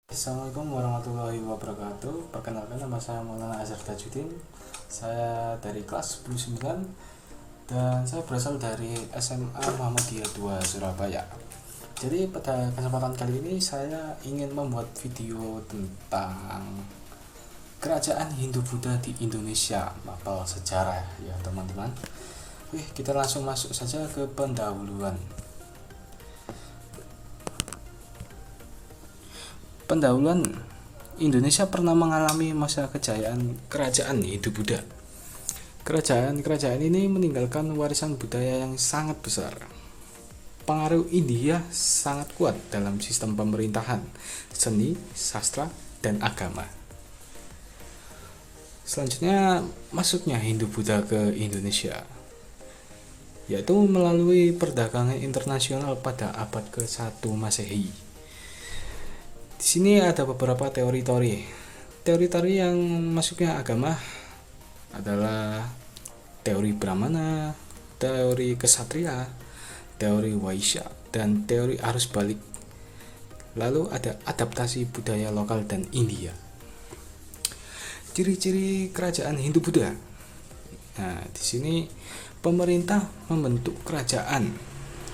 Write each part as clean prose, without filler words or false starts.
Assalamualaikum warahmatullahi wabarakatuh. Perkenalkan, nama saya Maulana Azhar Tajuddin. Saya dari kelas 10 dan saya berasal dari SMA Muhammadiyah 2 Surabaya. Jadi pada kesempatan kali ini saya ingin membuat video tentang kerajaan Hindu Buddha di Indonesia, mapel sejarah ya teman-teman. Kita langsung masuk saja ke pendahuluan. Pendahuluan, Indonesia pernah mengalami masa kejayaan kerajaan Hindu Buddha. Kerajaan-kerajaan ini meninggalkan warisan budaya yang sangat besar. Pengaruh India sangat kuat dalam sistem pemerintahan, seni, sastra, dan agama. Selanjutnya, masuknya Hindu Buddha ke Indonesia, yaitu melalui perdagangan internasional pada abad ke-1 Masehi. Di sini ada beberapa teori-teori. Teori-teori yang masuknya agama adalah teori Brahmana, teori kesatria, teori Waisya, dan teori arus balik. Lalu ada adaptasi budaya lokal dan India. Ciri-ciri kerajaan Hindu Buddha. Nah, di sini pemerintah membentuk kerajaan.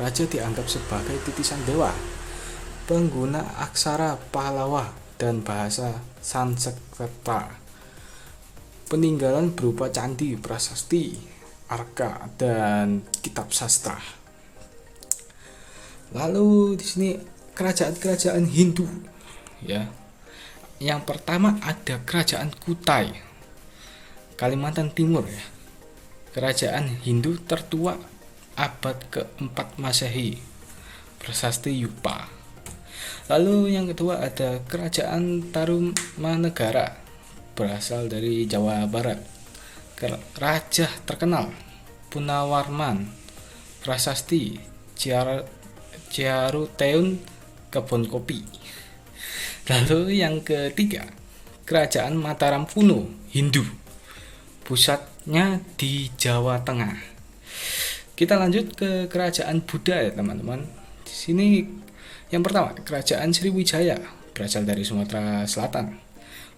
Raja dianggap sebagai titisan dewa. Pengguna aksara Pahlawa dan bahasa Sanskerta. Peninggalan berupa candi, prasasti, arka, dan kitab sastra. Lalu di sini kerajaan-kerajaan Hindu, ya. Yang pertama ada Kerajaan Kutai, Kalimantan Timur, ya. Kerajaan Hindu tertua abad ke-4 Masehi, prasasti Yupa. Lalu yang kedua ada Kerajaan Tarumanegara, berasal dari Jawa Barat. Raja terkenal Punawarman, prasasti Ciaruteun, kebun kopi. Lalu yang ketiga Kerajaan Mataram kuno, Hindu, pusatnya di Jawa Tengah. Kita lanjut ke Kerajaan Buddha ya teman-teman. Di sini yang pertama, Kerajaan Sriwijaya, berasal dari Sumatera Selatan.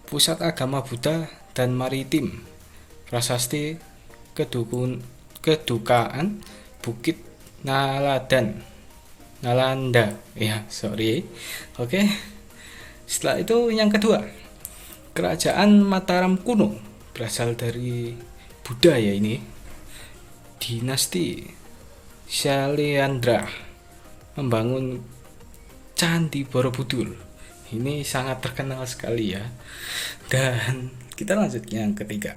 Pusat agama Buddha dan maritim. Prasasti Kedukaan Bukit Nalanda. Oke. Setelah itu yang kedua, Kerajaan Mataram kuno, berasal dari Buddha ya ini. Dinasti Syailendra membangun Candi Borobudur. Ini sangat terkenal sekali ya. Dan kita lanjut yang ketiga,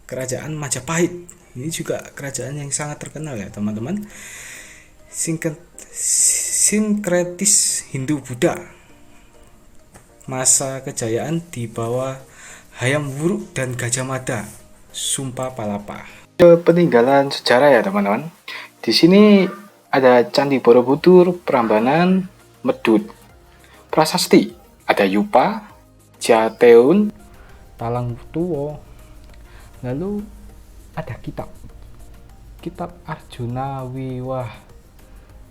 Kerajaan Majapahit. Ini juga kerajaan yang sangat terkenal ya teman-teman. Sinkretis Hindu Buddha. Masa kejayaan di bawah Hayam Wuruk dan Gajah Mada, Sumpa Palapa. Peninggalan sejarah ya teman-teman. Di sini ada Candi Borobudur, Prambanan, Medut. Prasasti ada Yupa, Jateun, Talang Tuwo. Lalu ada kitab Arjuna Wiwah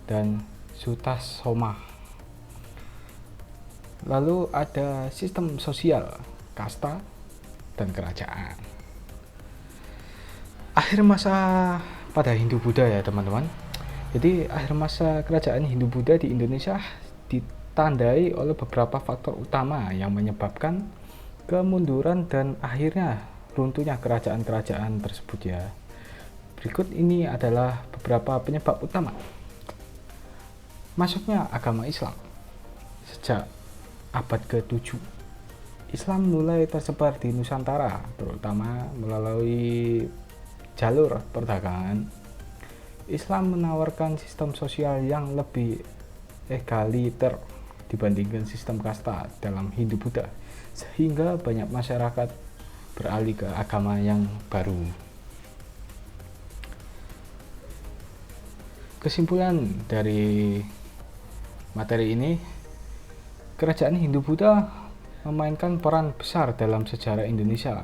dan Sutasoma. Lalu ada sistem sosial, kasta, dan kerajaan. Akhir masa pada Hindu Buddha ya teman-teman. Jadi akhir masa kerajaan Hindu Buddha di Indonesia ditandai oleh beberapa faktor utama yang menyebabkan kemunduran dan akhirnya runtuhnya kerajaan-kerajaan tersebut ya. Berikut ini adalah beberapa penyebab utama. Masuknya agama Islam. Sejak abad ke-7, Islam mulai tersebar di Nusantara, terutama melalui jalur perdagangan. Islam menawarkan sistem sosial yang lebih egaliter dibandingkan sistem kasta dalam Hindu Buddha, sehingga banyak masyarakat beralih ke agama yang baru. Kesimpulan dari materi ini, kerajaan Hindu Buddha memainkan peran besar dalam sejarah Indonesia.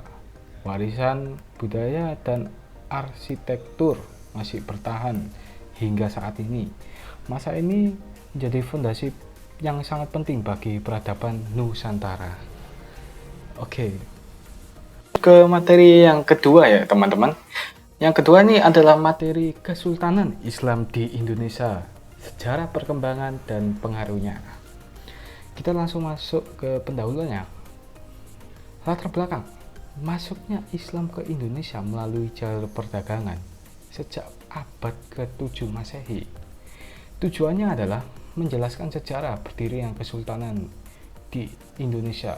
Warisan budaya dan arsitektur masih bertahan hingga saat ini. Masa ini menjadi fondasi yang sangat penting bagi peradaban Nusantara. Oke, ke materi yang kedua ya teman-teman. Yang kedua ini adalah materi Kesultanan Islam di Indonesia, sejarah perkembangan dan pengaruhnya. Kita langsung masuk ke pendahuluannya. Latar belakang masuknya Islam ke Indonesia melalui jalur perdagangan sejak abad ke-7 Masehi. Tujuannya adalah menjelaskan sejarah berdirinya kesultanan di Indonesia,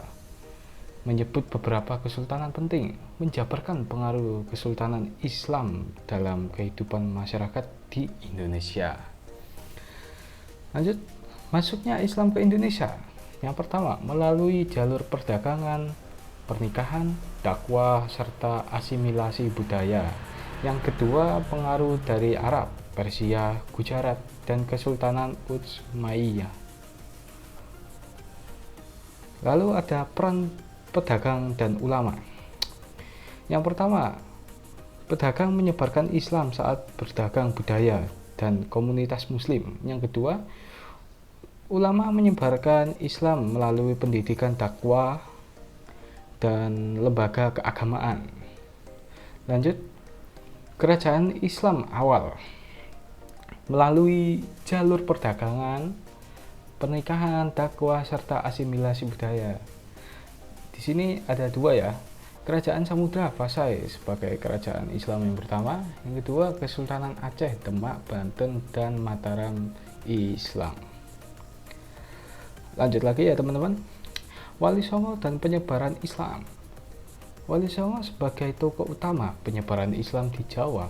menyebut beberapa kesultanan penting, menjabarkan pengaruh kesultanan Islam dalam kehidupan masyarakat di Indonesia. Lanjut, masuknya Islam ke Indonesia. Yang pertama, melalui jalur perdagangan, pernikahan, dakwah, serta asimilasi budaya. Yang kedua, pengaruh dari Arab, Persia, Gujarat, dan Kesultanan Utsmaniyah. Lalu ada peran pedagang dan ulama. Yang pertama, pedagang menyebarkan Islam saat berdagang budaya dan komunitas muslim. Yang kedua, ulama menyebarkan Islam melalui pendidikan dakwah dan lembaga keagamaan. Lanjut, kerajaan Islam awal melalui jalur perdagangan, pernikahan, dakwah, serta asimilasi budaya. Di sini ada dua ya, kerajaan Samudra Pasai sebagai kerajaan Islam yang pertama, yang kedua Kesultanan Aceh, Demak, Banten, dan Mataram Islam. Lanjut lagi ya teman-teman. Wali Songo dan penyebaran Islam. Wali Songo sebagai tokoh utama penyebaran Islam di Jawa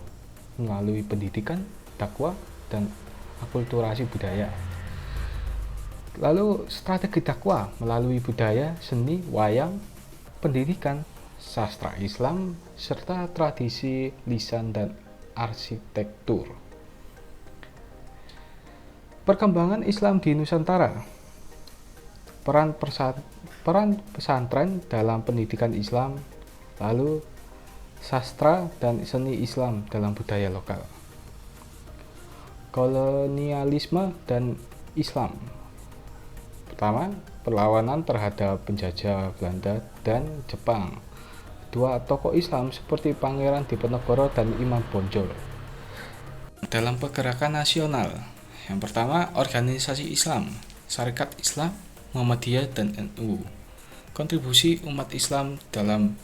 melalui pendidikan, dakwah, dan akulturasi budaya. Lalu strategi dakwah melalui budaya, seni, wayang, pendidikan, sastra Islam, serta tradisi lisan dan arsitektur. Perkembangan Islam di Nusantara. Peran pesantren dalam pendidikan Islam, lalu sastra dan seni Islam dalam budaya lokal. Kolonialisme dan Islam. Pertama, perlawanan terhadap penjajah Belanda dan Jepang. Dua tokoh Islam seperti Pangeran Diponegoro dan Imam Bonjol. Dalam pergerakan nasional, yang pertama organisasi Islam, Syarikat Islam, Muhammadiyah, dan NU. Kontribusi umat Islam dalam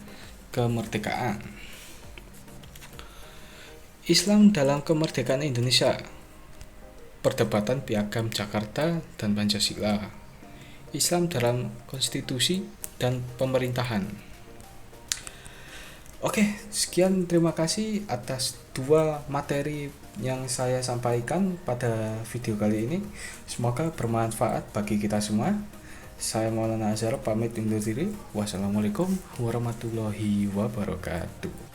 kemerdekaan. Islam dalam kemerdekaan Indonesia. Perdebatan Piagam Jakarta dan Pancasila. Islam dalam konstitusi dan pemerintahan. Oke, sekian, terima kasih atas dua materi yang saya sampaikan pada video kali ini. Semoga bermanfaat bagi kita semua. Saya Maulana Azhar pamit undur diri. Wassalamualaikum warahmatullahi wabarakatuh.